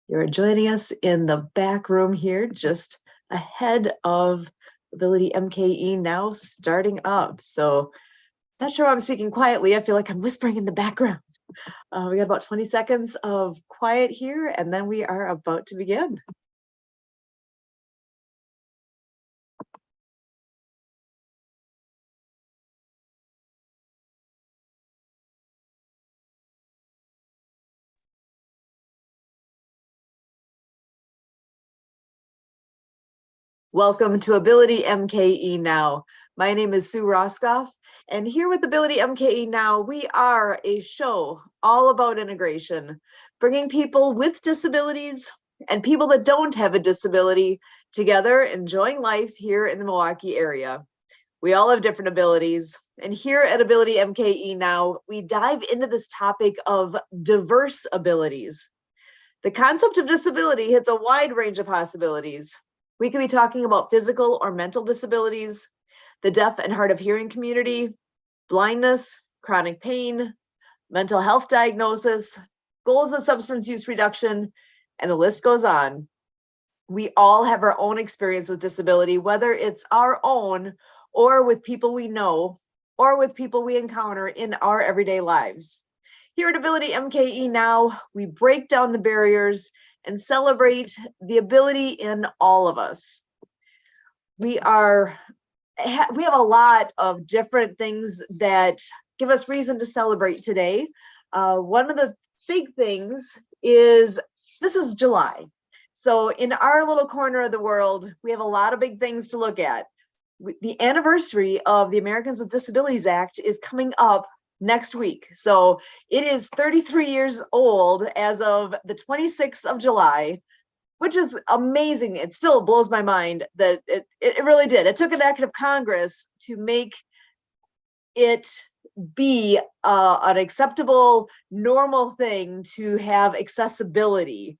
You're joining us in the back room here, just ahead of AbilityMKE Now starting up. So not sure why I'm speaking quietly. I feel like I'm whispering in the background. We got about 20 seconds of quiet here, and then we are about to begin. Welcome to AbilityMKE Now. My name is Sue Roscoff, and here with AbilityMKE Now, we are a show all about integration, bringing people with disabilities and people that don't have a disability together, enjoying life here in the Milwaukee area. We all have different abilities, and here at AbilityMKE Now, we dive into this topic of diverse abilities. The concept of disability hits a wide range of possibilities. We could be talking about physical or mental disabilities, the deaf and hard of hearing community, blindness, chronic pain, mental health diagnosis, goals of substance use reduction, and the list goes on. We all have our own experience with disability, whether it's our own or with people we know or with people we encounter in our everyday lives. Here at AbilityMKE Now, we break down the barriers and celebrate the ability in all of us. We have a lot of different things that give us reason to celebrate today. One of the big things is, this is July. So in our little corner of the world, we have a lot of big things to look at. The anniversary of the Americans with Disabilities Act is coming up next week. So it is 33 years old as of the 26th of July, which is amazing. It still blows my mind that it really did. It took an act of Congress to make it be an acceptable, normal thing to have accessibility.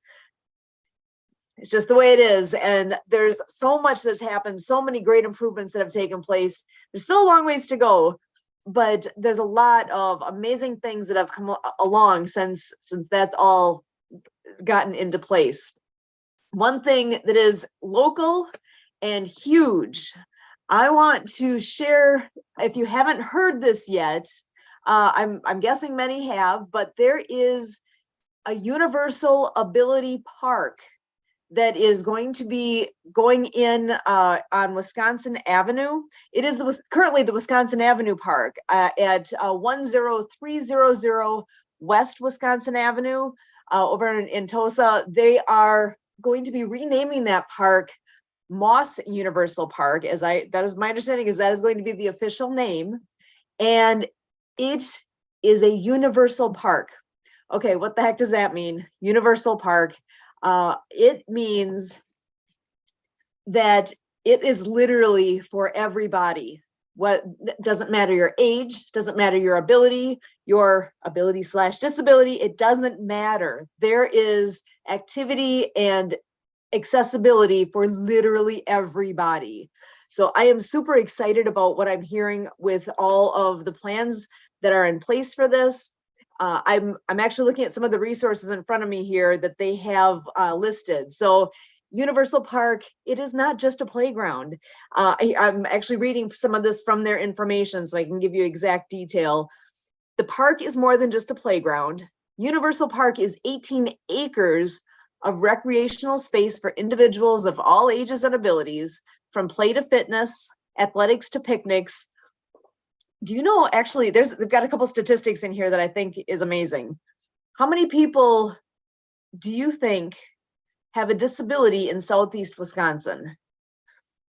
It's just the way it is. And there's so much that's happened, so many great improvements that have taken place. There's still a long ways to go, but there's a lot of amazing things that have come along since that's all gotten into place. One thing that is local and huge, I want to share, if you haven't heard this yet, I'm guessing many have, but there is a Universal Ability Park that is going to be going in on Wisconsin Avenue. It is currently the Wisconsin Avenue Park at 10300 West Wisconsin Avenue over in Tosa. They are going to be renaming that park Moss Universal Park, that is my understanding, is that is going to be the official name. And it is a universal park. Okay, what the heck does that mean? Universal park. It means that it is literally for everybody. What doesn't matter your age, doesn't matter your ability / disability, it doesn't matter. There is activity and accessibility for literally everybody. So I am super excited about what I'm hearing with all of the plans that are in place for this. I'm actually looking at some of the resources in front of me here that they have listed. So Universal Park, it is not just a playground. I'm actually reading some of this from their information so I can give you exact detail. The park is more than just a playground. Universal Park is 18 acres of recreational space for individuals of all ages and abilities, from play to fitness, athletics to picnics. Do you know, actually, they've got a couple statistics in here that I think is amazing. How many people do you think have a disability in Southeast Wisconsin?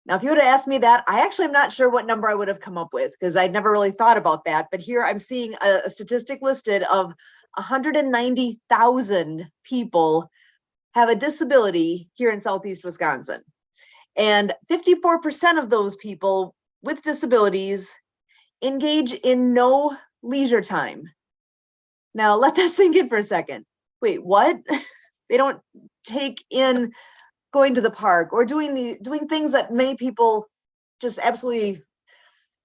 Now, if you would have asked me that, I actually am not sure what number I would have come up with, because I'd never really thought about that. But here I'm seeing a statistic listed of 190,000 people have a disability here in Southeast Wisconsin. And 54% of those people with disabilities engage in no leisure time. Now, let that sink in for a second. Wait, what? They don't take in going to the park or doing things that many people just absolutely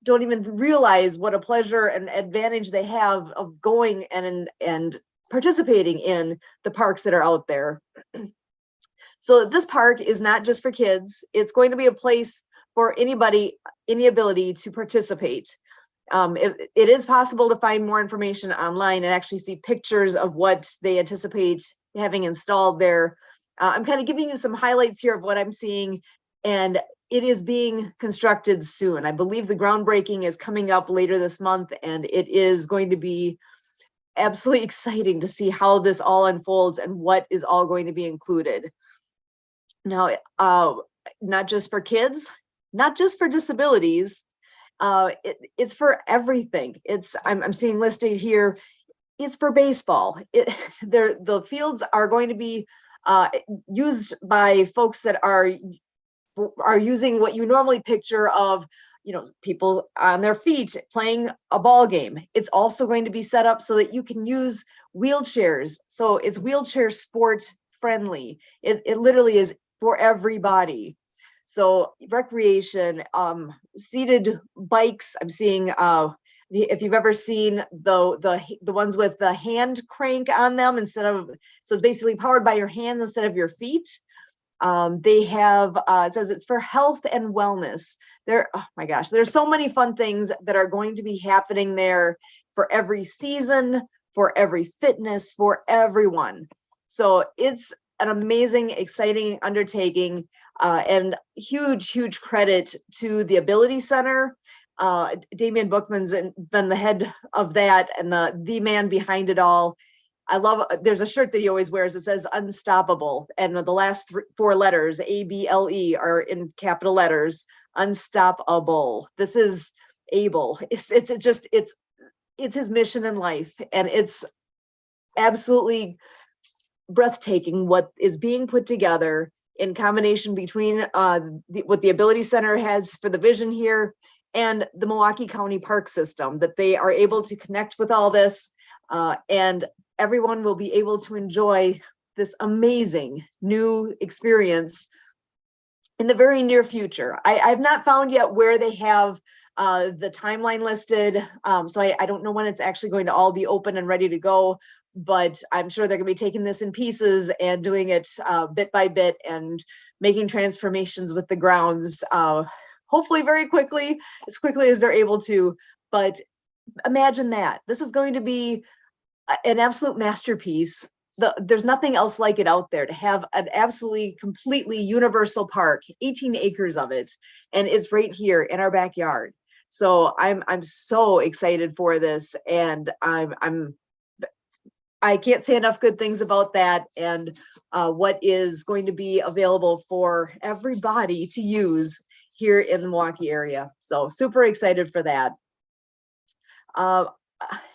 don't even realize what a pleasure and advantage they have of going and participating in the parks that are out there. So this park is not just for kids. It's going to be a place for anybody, any ability to participate. It is possible to find more information online and actually see pictures of what they anticipate having installed there. I'm kind of giving you some highlights here of what I'm seeing, and it is being constructed soon. I believe the groundbreaking is coming up later this month, and it is going to be absolutely exciting to see how this all unfolds and what is all going to be included. Now, not just for kids, not just for disabilities, it's for everything. I'm seeing listed here, it's for baseball. The fields are going to be used by folks that are using what you normally picture of, people on their feet playing a ball game. It's also going to be set up so that you can use wheelchairs. So it's wheelchair sport friendly. It literally is for everybody. So recreation, seated bikes. I'm seeing, if you've ever seen the ones with the hand crank on them so it's basically powered by your hands instead of your feet. They have, it says it's for health and wellness. Oh my gosh, there's so many fun things that are going to be happening there for every season, for every fitness, for everyone. So it's an amazing, exciting undertaking, and huge credit to the Ability Center. Damian Bookman's been the head of that and the man behind it all. I love, there's a shirt that he always wears. It says unstoppable. And the last four letters, ABLE, are in capital letters, unstoppable. This is able. It's his mission in life. And it's absolutely breathtaking what is being put together in combination between what the Ability Center has for the vision here and the Milwaukee County Park System, that they are able to connect with all this, and everyone will be able to enjoy this amazing new experience in the very near future. I've not found yet where they have the timeline listed, so I don't know when it's actually going to all be open and ready to go, but I'm sure they're going to be taking this in pieces and doing it bit by bit and making transformations with the grounds, hopefully very quickly, as quickly as they're able to. But imagine that. This is going to be an absolute masterpiece. There's nothing else like it out there, to have an absolutely completely universal park, 18 acres of it, and it's right here in our backyard. So I'm so excited for this, and I can't say enough good things about that, and what is going to be available for everybody to use here in the Milwaukee area. So super excited for that.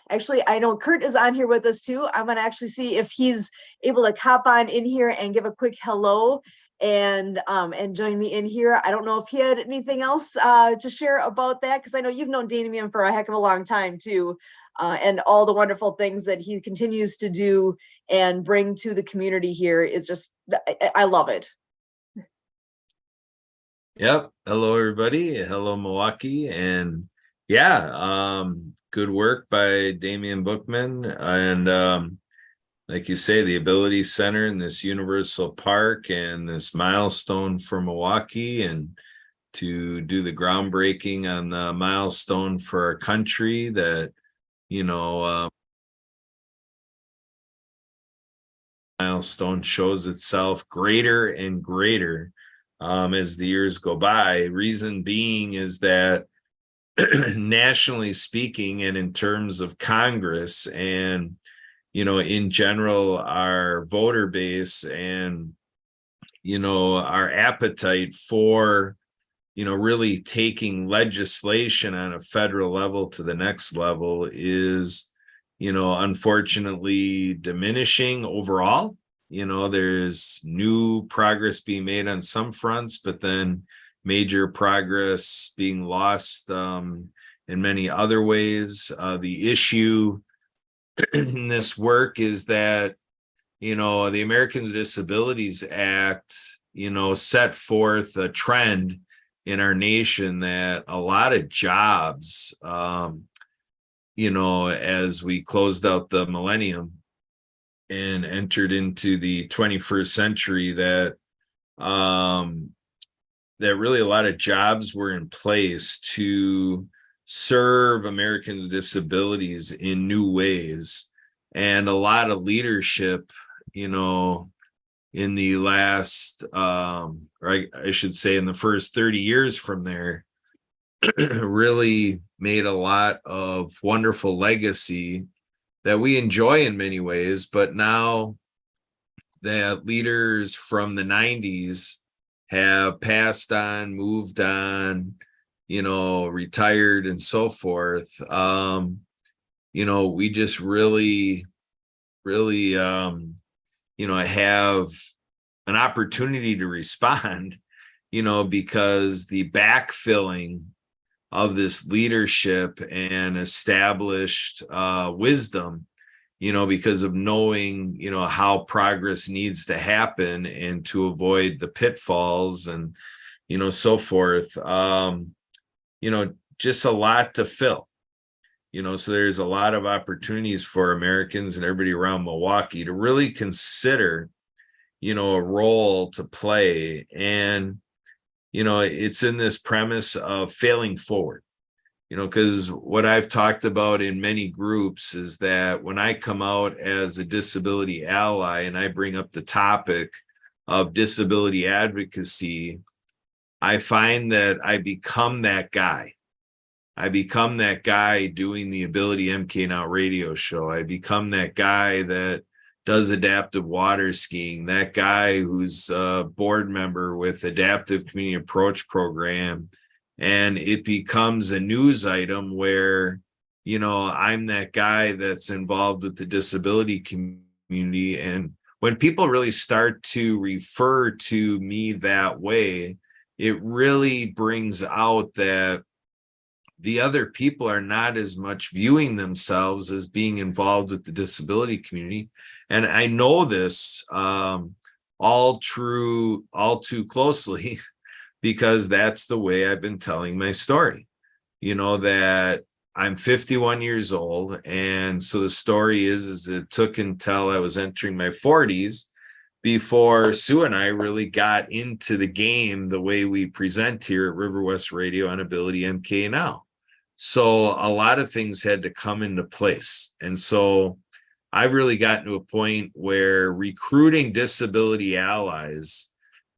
Actually, I know Kurt is on here with us too. I'm gonna actually see if he's able to hop on in here and give a quick hello and join me in here. I don't know if he had anything else to share about that, because I know you've known Damian for a heck of a long time too, and all the wonderful things that he continues to do and bring to the community here is just, I love it. Yep. Hello, everybody. Hello, Milwaukee. And yeah, good work by Damian Bookman. And like you say, the Ability Center and this Universal Park and this milestone for Milwaukee, and to do the groundbreaking on the milestone for our country that, milestone shows itself greater and greater as the years go by. Reason being is that nationally speaking, and in terms of Congress and, in general, our voter base and, our appetite for, really taking legislation on a federal level to the next level is, unfortunately diminishing overall. There's new progress being made on some fronts, but then major progress being lost in many other ways. The issue in this work is that, the Americans with Disabilities Act, set forth a trend in our nation that a lot of jobs, as we closed out the millennium and entered into the 21st century, that that really a lot of jobs were in place to serve Americans with disabilities in new ways, and a lot of leadership, in the last, or I should say in the first 30 years from there, really made a lot of wonderful legacy that we enjoy in many ways. But now that leaders from the 90s have passed on, moved on, retired and so forth, we just really, really, have an opportunity to respond, because the backfilling of this leadership and established wisdom, because of knowing, how progress needs to happen and to avoid the pitfalls and, so forth, just a lot to fill. So there's a lot of opportunities for Americans and everybody around Milwaukee to really consider, a role to play. And, it's in this premise of failing forward, because what I've talked about in many groups is that when I come out as a disability ally and I bring up the topic of disability advocacy, I find that I become that guy. I become that guy doing the AbilityMKE Now radio show. I become that guy that does adaptive water skiing, that guy who's a board member with Adaptive Community Approach Program. And it becomes a news item where, I'm that guy that's involved with the disability community. And when people really start to refer to me that way, it really brings out that the other people are not as much viewing themselves as being involved with the disability community. And I know this all too closely because that's the way I've been telling my story, that I'm 51 years old. And so the story is it took until I was entering my 40s before Sue and I really got into the game the way we present here at River West Radio on AbilityMKE Now. So a lot of things had to come into place. And so I've really gotten to a point where recruiting disability allies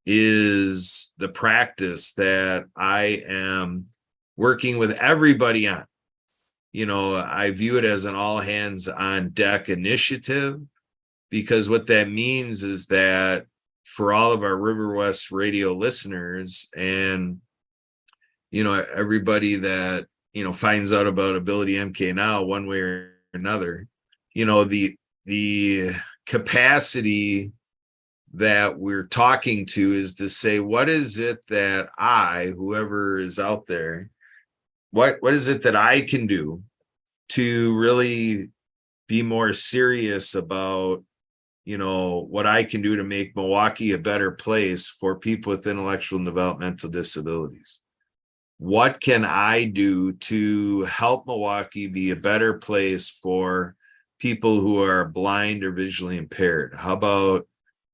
is the practice that I am working with everybody on. I view it as an all hands on deck initiative, because what that means is that for all of our River West Radio listeners and, everybody that, finds out about AbilityMKE Now one way or another, the capacity that we're talking to is to say, what is it that whoever is out there, what is it that I can do to really be more serious about, what I can do to make Milwaukee a better place for people with intellectual and developmental disabilities? What can I do to help Milwaukee be a better place for people who are blind or visually impaired? How about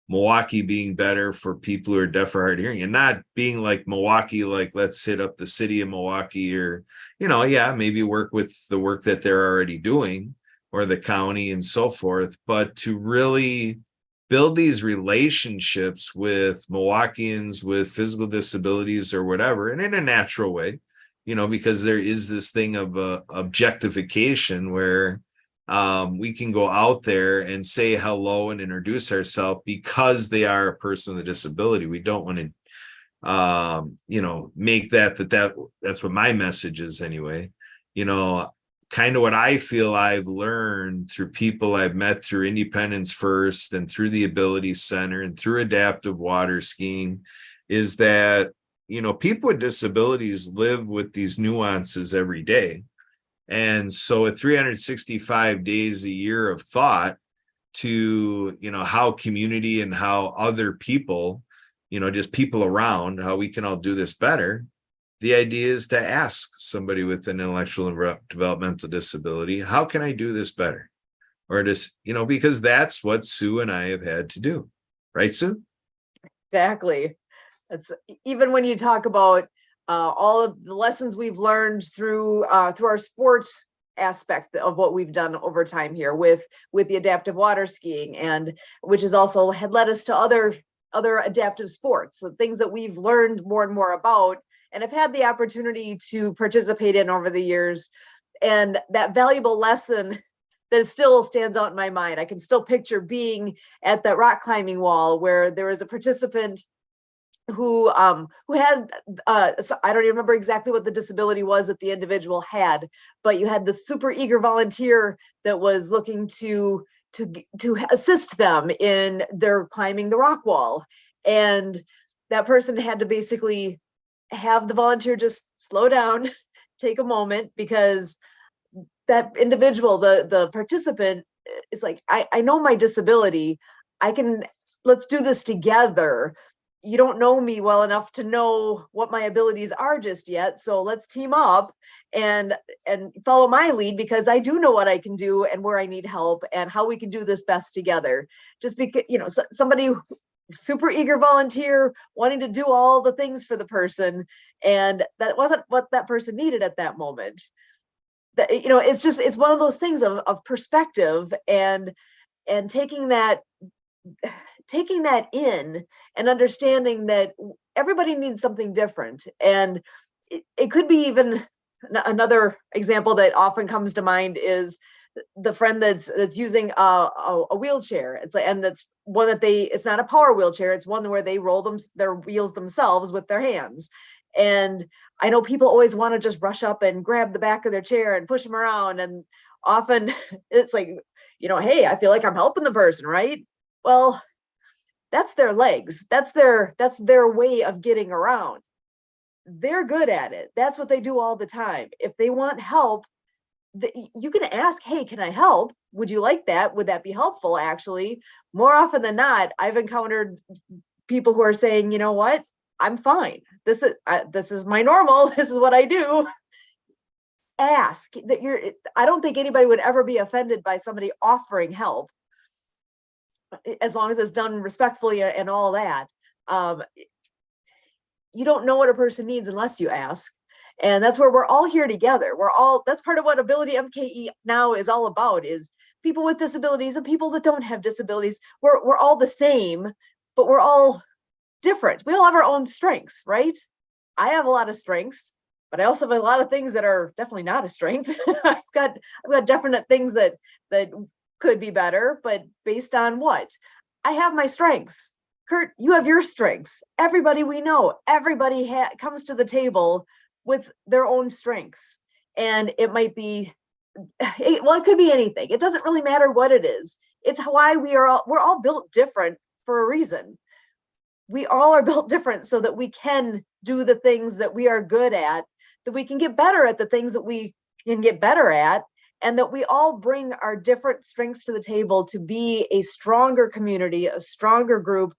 Milwaukee being better for people who are deaf or hard of hearing, and not being like Milwaukee, like let's hit up the city of Milwaukee, or, maybe work with the work that they're already doing or the county and so forth, but to really build these relationships with Milwaukeeans with physical disabilities or whatever, and in a natural way, because there is this thing of objectification where we can go out there and say hello and introduce ourselves because they are a person with a disability. We don't want to, make that's what my message is anyway. Kind of what I feel I've learned through people I've met through Independence First and through the Ability Center and through adaptive water skiing is that, people with disabilities live with these nuances every day. And so at 365 days a year of thought to, how community and how other people, just people around, how we can all do this better. The idea is to ask somebody with an intellectual and developmental disability, how can I do this better? Or just, because that's what Sue and I have had to do. Right, Sue? Exactly. That's even when you talk about all of the lessons we've learned through our sports aspect of what we've done over time here with the adaptive water skiing, and which has also had led us to other adaptive sports, so things that we've learned more and more about and have had the opportunity to participate in over the years. And that valuable lesson that still stands out in my mind. I can still picture being at that rock climbing wall where there was a participant who had so I don't even remember exactly what the disability was that the individual had, but you had this super eager volunteer that was looking to assist them in their climbing the rock wall, and that person had to basically have the volunteer just slow down, take a moment, because that individual, the participant, is like, I know my disability. I can, let's do this together. You don't know me well enough to know what my abilities are just yet. So let's team up and follow my lead, because I do know what I can do and where I need help and how we can do this best together. Just because, somebody super eager volunteer wanting to do all the things for the person, and that wasn't what that person needed at that moment. That, it's one of those things of perspective, and taking that in and understanding that everybody needs something different. And it could be even another example that often comes to mind is the friend that's using a wheelchair. It's like, and that's one that it's not a power wheelchair. It's one where they roll their wheels themselves with their hands. And I know people always want to just rush up and grab the back of their chair and push them around. And often it's like, hey, I feel like I'm helping the person, right? Well, that's their legs. That's their way of getting around. They're good at it. That's what they do all the time. If they want help, you can ask, hey, can I help? Would you like that? Would that be helpful? Actually, more often than not, I've encountered people who are saying, you know what, I'm fine. This is my normal. This is what I do. Ask that I don't think anybody would ever be offended by somebody offering help, as long as it's done respectfully and all that. You don't know what a person needs unless you ask. And that's where we're all here together. That's part of what AbilityMKE Now is all about, is people with disabilities and people that don't have disabilities. We're all the same, but we're all different. We all have our own strengths, right? I have a lot of strengths, but I also have a lot of things that are definitely not a strength. I've got definite things that could be better, but based on what? I have my strengths. Kurt, you have your strengths. Everybody we know, everybody comes to the table with their own strengths. And it might be, it could be anything. It doesn't really matter what it is. It's why we're all built different for a reason. We all are built different so that we can do the things that we are good at, that we can get better at the things that we can get better at, and that we all bring our different strengths to the table to be a stronger community, a stronger group,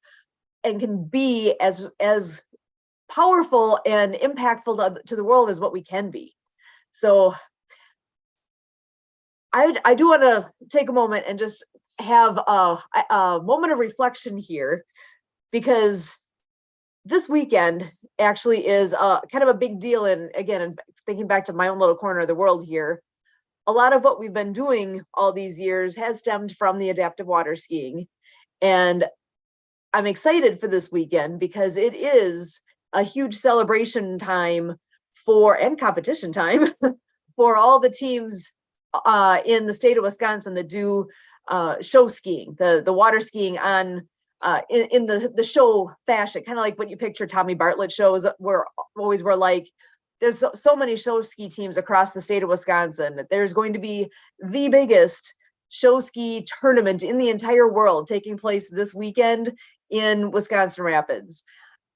and can be as powerful and impactful to the world as what we can be. So I do want to take a moment and just have a moment of reflection here, because this weekend actually is kind of a big deal. And again, thinking back to my own little corner of the world here, a lot of what we've been doing all these years has stemmed from the adaptive water skiing. And I'm excited for this weekend because it is a huge celebration time and competition time for all the teams in the state of Wisconsin that do show skiing, the water skiing on in the show fashion, kind of like what you picture Tommy Bartlett shows were like. There's so many show ski teams across the state of Wisconsin. There's going to be the biggest show ski tournament in the entire world taking place this weekend in Wisconsin Rapids.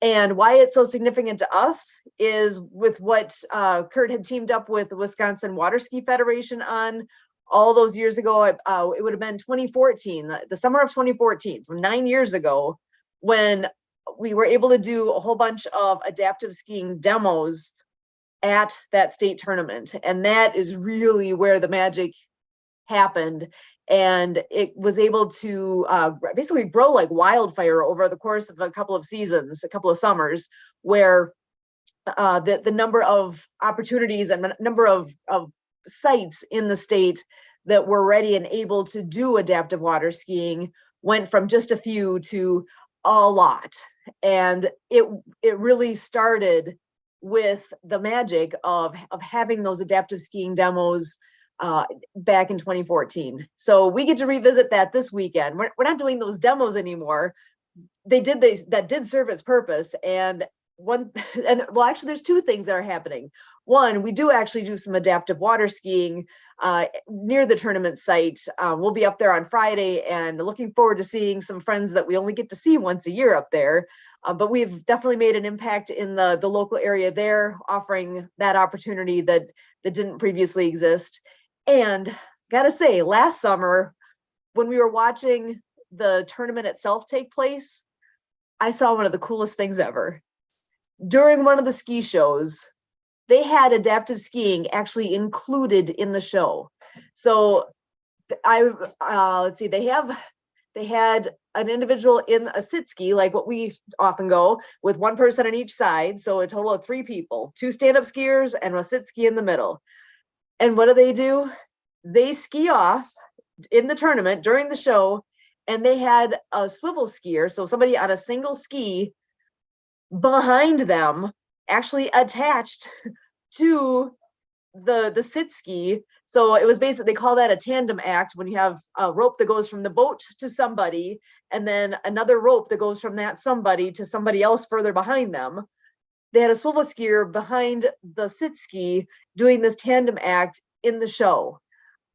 And why it's so significant to us is with what Kurt had teamed up with the Wisconsin Water Ski Federation on all those years ago. It would have been 2014, the summer of 2014, so 9 years ago, when we were able to do a whole bunch of adaptive skiing demos at that state tournament. And that is really where the magic happened. and it was able to basically grow like wildfire over the course of a couple of seasons, a couple of summers, where the number of opportunities and number of sites in the state that were ready and able to do adaptive water skiing went from just a few to a lot. And it really started with the magic of having those adaptive skiing demos back in 2014. So we get to revisit that this weekend. We're not doing those demos anymore. That did serve its purpose. And actually there's two things that are happening. One, we do actually do some adaptive water skiing near the tournament site. We'll be up there on Friday and looking forward to seeing some friends that we only get to see once a year up there. But we've definitely made an impact in the local area there, offering that opportunity that didn't previously exist. And gotta say, last summer, when we were watching the tournament itself take place, I saw one of the coolest things ever. During one of the ski shows, they had adaptive skiing actually included in the show. So let's see, they had an individual in a sit ski, like what we often go, with one person on each side. So a total of 3 people, 2 stand-up skiers and a sit ski in the middle. And what do? They ski off in the tournament during the show, and they had a swivel skier, so somebody on a single ski behind them, actually attached to the sit ski. So it was basically, they call that a tandem act, when you have a rope that goes from the boat to somebody, and then another rope that goes from that somebody to somebody else further behind them. They had a swivel skier behind the sit ski doing this tandem act in the show.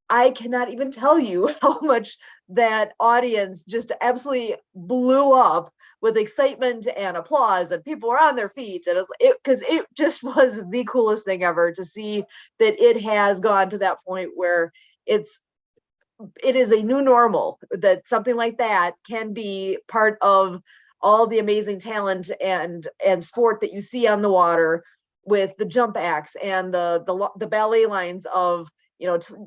I cannot even tell you how much that audience just absolutely blew up with excitement and applause, and people were on their feet. And because it just was the coolest thing ever to see that it has gone to that point where it is a new normal, that something like that can be part of all the amazing talent and sport that you see on the water, with the jump acts and the ballet lines of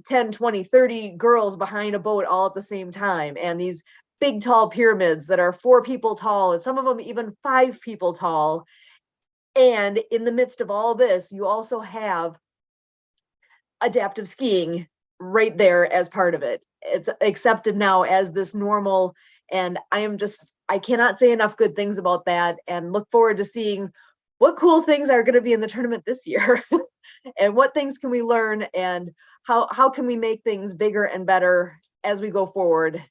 10, 20, 30 girls behind a boat all at the same time, and these big tall pyramids that are 4 people tall, and some of them even 5 people tall. And in the midst of all this, you also have adaptive skiing right there as part of it. It's accepted now as this normal, and I cannot say enough good things about that, and look forward to seeing what cool things are going to be in the tournament this year and what things can we learn, and how can we make things bigger and better as we go forward.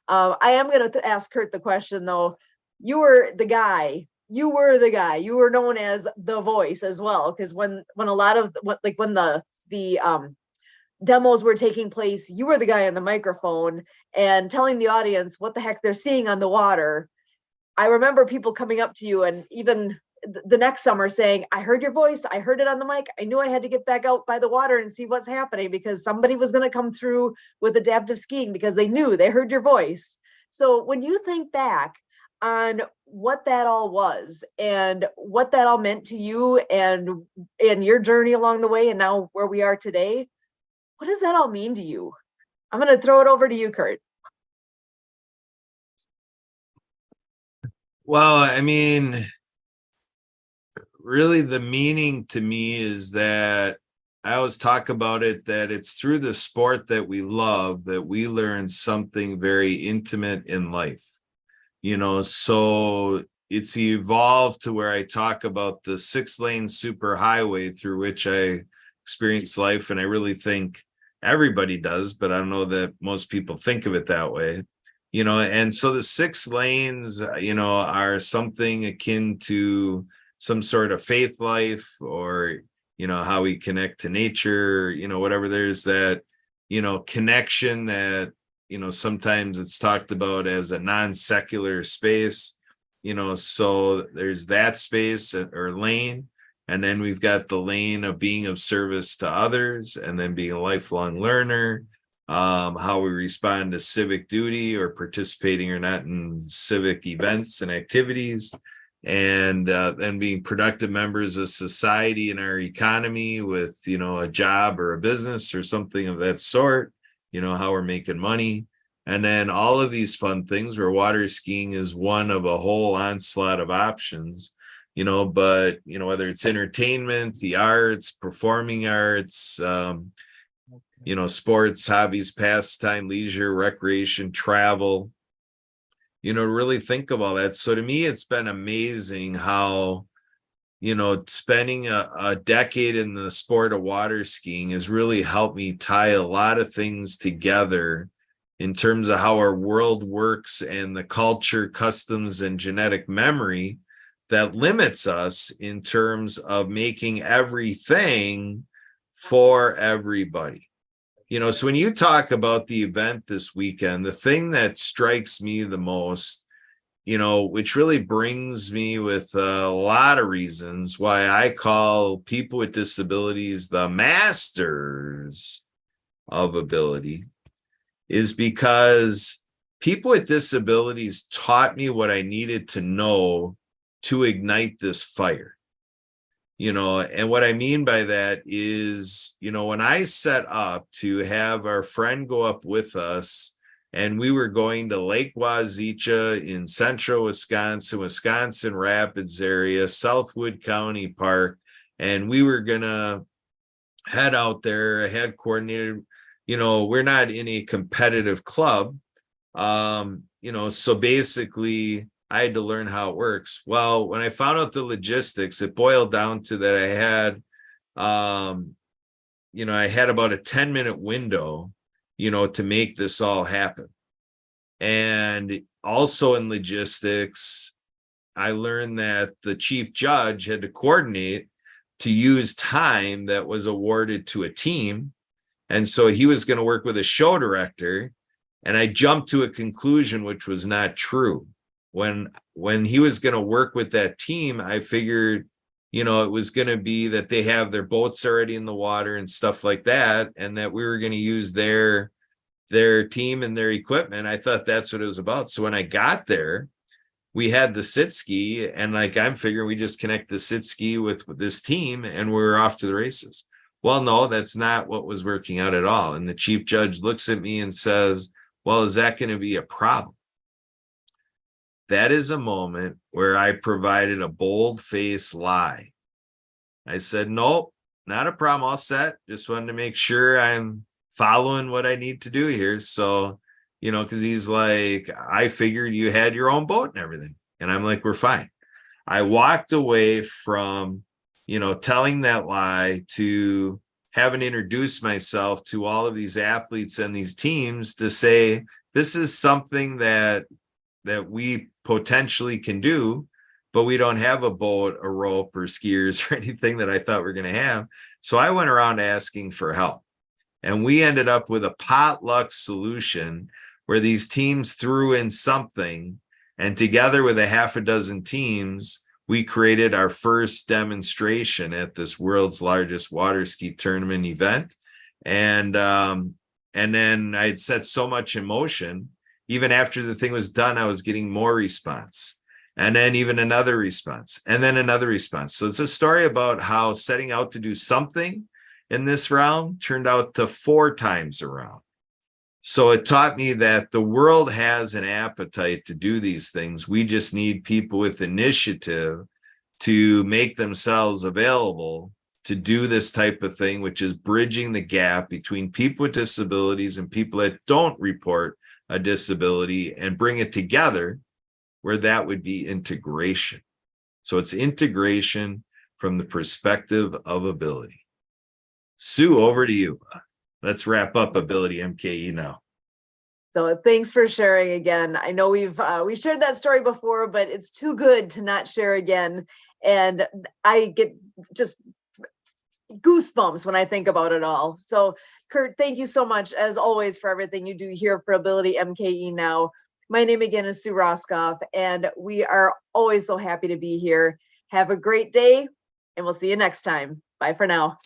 I am going to ask Kurt the question, though. You were the guy. You were known as the voice as well, because when a lot of when the demos were taking place, you were the guy on the microphone and telling the audience what the heck they're seeing on the water. I remember people coming up to you, and even the next summer, saying, I heard your voice, I heard it on the mic, I knew I had to get back out by the water and see what's happening, because somebody was going to come through with adaptive skiing, because they heard your voice. So when you think back on what that all was and what that all meant to you and your journey along the way, and now where we are today, what does that all mean to you? I'm going to throw it over to you, Kurt. Well, I mean, really the meaning to me is that I always talk about it, that it's through the sport that we love that we learn something very intimate in life. So it's evolved to where I talk about the 6-lane superhighway through which I experience life. And I really think everybody does, but I don't know that most people think of it that way. And so the 6 lanes, are something akin to some sort of faith life, or, how we connect to nature, whatever. There's that, connection that, sometimes it's talked about as a non-secular space, so there's that space or lane. And then we've got the lane of being of service to others, and then being a lifelong learner, how we respond to civic duty or participating or not in civic events and activities, and then being productive members of society and our economy with, a job or a business or something of that sort, how we're making money. And then all of these fun things where water skiing is one of a whole onslaught of options, but, whether it's entertainment, the arts, performing arts, sports, hobbies, pastime, leisure, recreation, travel, really think of all that. So to me, it's been amazing how, spending a decade in the sport of water skiing has really helped me tie a lot of things together in terms of how our world works and the culture, customs, and genetic memory that limits us in terms of making everything for everybody. So when you talk about the event this weekend, the thing that strikes me the most, which really brings me with a lot of reasons why I call people with disabilities the masters of ability, is because people with disabilities taught me what I needed to know to ignite this fire. And what I mean by that is, when I set up to have our friend go up with us, and we were going to Lake Wazicha in central Wisconsin Rapids area, Southwood County Park, and we were going to head out there. I had coordinated, we're not in a competitive club. So basically I had to learn how it works. Well, when I found out the logistics, it boiled down to that I had, I had about a 10-minute window, to make this all happen. And also in logistics, I learned that the chief judge had to coordinate to use time that was awarded to a team. And so he was going to work with a show director. And I jumped to a conclusion which was not true. When he was going to work with that team, I figured, it was going to be that they have their boats already in the water and stuff like that, and that we were going to use their team and their equipment. I thought that's what it was about. So when I got there, we had the sit ski, and I'm figuring we just connect the sit ski with this team and we were off to the races. Well, no, that's not what was working out at all. And the chief judge looks at me and says, well, is that going to be a problem? That is a moment where I provided a bold-faced lie. I said, nope, not a problem. All set. Just wanted to make sure I'm following what I need to do here. So, because he's like, I figured you had your own boat and everything. And I'm like, we're fine. I walked away from, telling that lie to having introduced myself to all of these athletes and these teams to say, this is something that we potentially can do, but we don't have a boat, a rope, or skiers or anything that I thought we were going to have. So I went around asking for help. And we ended up with a potluck solution where these teams threw in something, and together with a half a dozen teams, we created our first demonstration at this world's largest water ski tournament event. And then I had set so much in motion. Even after the thing was done, I was getting more response, and then even another response, and then another response. So it's a story about how setting out to do something in this realm turned out to 4 times around. So it taught me that the world has an appetite to do these things. We just need people with initiative to make themselves available to do this type of thing, which is bridging the gap between people with disabilities and people that don't report a disability, and bring it together where that would be integration. So it's integration from the perspective of ability. Sue, over to you. Let's wrap up AbilityMKE Now. So thanks for sharing again. I know we've shared that story before, but it's too good to not share again. And I get just goosebumps when I think about it all. So Kurt, thank you so much, as always, for everything you do here for AbilityMKE Now. My name again is Sue Roskoff, and we are always so happy to be here. Have a great day, and we'll see you next time. Bye for now.